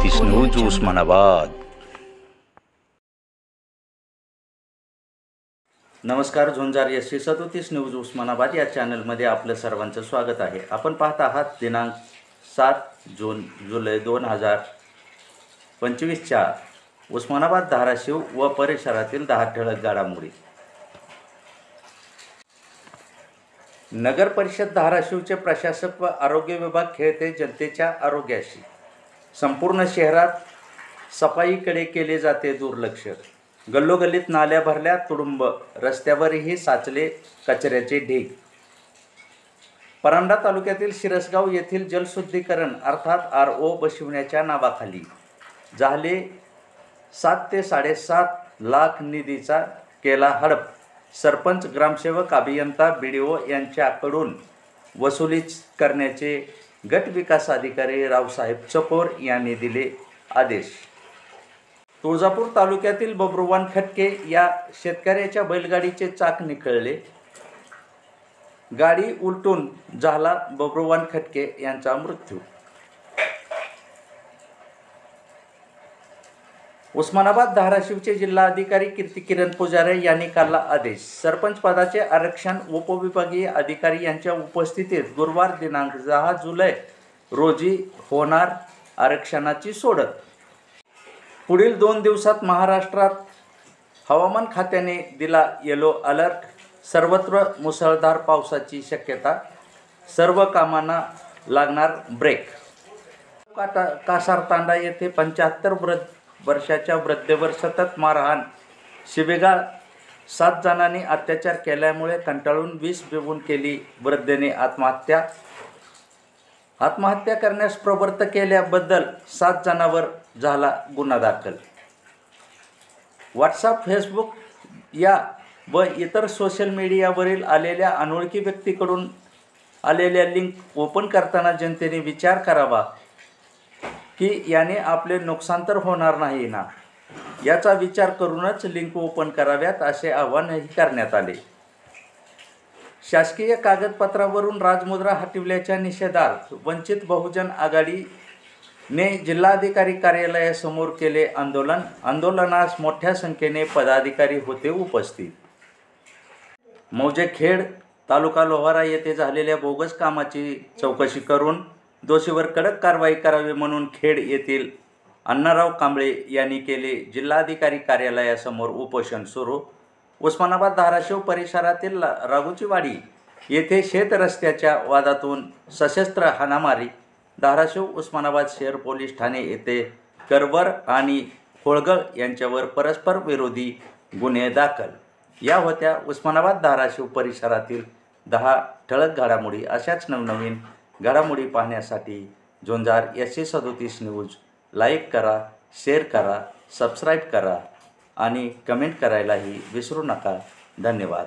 37 news Osmanabad. नमस्कार, झुंजार SC 37 news Osmanabad या चॅनलमध्ये आपलं सर्वांचं स्वागत आहे। आपण पाहत आहात दिनांक 7 जुलै 2025च्या उस्मानाबाद, धाराशिव व परिसरातील 10 ठळक घडामोडी। नगर परिषद धाराशिवचे प्रशासक व आरोग्य विभाग खेळते जनतेच्या आरोग्याशी। संपूर्ण शहरात सफाईकडे केले जाते दुर्लक्ष। गल्लोगल्लीत नाल्या भरल्या तुडुंब, रस्त्यावरही साचले कचऱ्याचे ढीग। परांडा तालुक्यातील शिरसगाव येथील जलशुद्धीकरण अर्थात RO बसविण्याच्या नावाखाली झाले 7 ते 7.5 लाख निधीचा केला हडप। सरपंच, ग्रामसेवक, अभियंता, BDO यांच्याकडून वसुली करण्याचे गट विकास अधिकारी रावसाहेब चकोर यांनी दिले आदेश। तुळजापूर तालुक्यातील बब्रुवान खटके या शेतकऱ्याच्या बैलगाडीचे चाक निखळले। गाडी उलटून झाला बब्रुवान खटके यांचा मृत्यू। उस्मानाबाद धाराशिवचे जिल्हाधिकारी कीर्तिकिरण पुजारे यांनी काढला आदेश। सरपंच पदाचे आरक्षण उपविभागीय अधिकारी यांच्या उपस्थितीत गुरुवार दिनांक 10 जुलै रोजी होणार आरक्षणाची सोडत। पुढील 2 दिवसात महाराष्ट्रात हवामान खात्याने दिला येलो अलर्ट। सर्वत्र मुसळधार पावसाची शक्यता। सर्व कामांना लागणार ब्रेक। कासारतांडा येथे 75 वर्षाच्या वृद्धेवर सतत मारहाण, शिवेगाळ। 7 जणांनी अत्याचार केल्यामुळे कंटाळून विष पिऊन केली वृद्धेने आत्महत्या। आत्महत्या करण्यास प्रवृत्त केल्याबद्दल 7 जणांवर झाला गुन्हा दाखल। व्हॉट्सअप, फेसबुक या व इतर सोशल मीडियावरील आलेल्या अनोळखी व्यक्तीकडून आलेल्या लिंक ओपन करताना जनतेने विचार करावा की याने आपले नुकसान तर होणार नाही ना, याचा विचार करूनच लिंक ओपन कराव्यात असे आवाहनही करण्यात आले। शासकीय कागदपत्रावरून राजमुद्रा हटविल्याच्या निषेधार्थ वंचित बहुजन आघाडीने जिल्हाधिकारी कार्यालयासमोर केले आंदोलन। आंदोलनास मोठ्या संख्येने पदाधिकारी होते उपस्थित। मौजेखेड तालुका लोहारा येथे झालेल्या बोगस कामाची चौकशी करून दोषीवर कडक कारवाई करावी म्हणून खेड येथील अण्णाराव कांबळे यांनी केले जिल्हाधिकारी कार्यालयासमोर उपोषण सुरू। उस्मानाबाद धाराशिव परिसरातील राघुचीवाडी येथे शेत रस्त्याच्या वादातून सशस्त्र हाणामारी। धाराशिव उस्मानाबाद शहर पोलीस ठाणे येथे करवर आणि होळगळ यांच्यावर परस्पर विरोधी गुन्हे दाखल। या होत्या उस्मानाबाद धाराशिव परिसरातील 10 ठळक घडामोडी। अशाच नवनवीन घडामोडी पाहण्यासाठी झुंजार SC 37 न्यूज लाईक करा, शेअर करा, सबस्क्राईब करा आणि कमेंट करायलाही विसरू नका। धन्यवाद।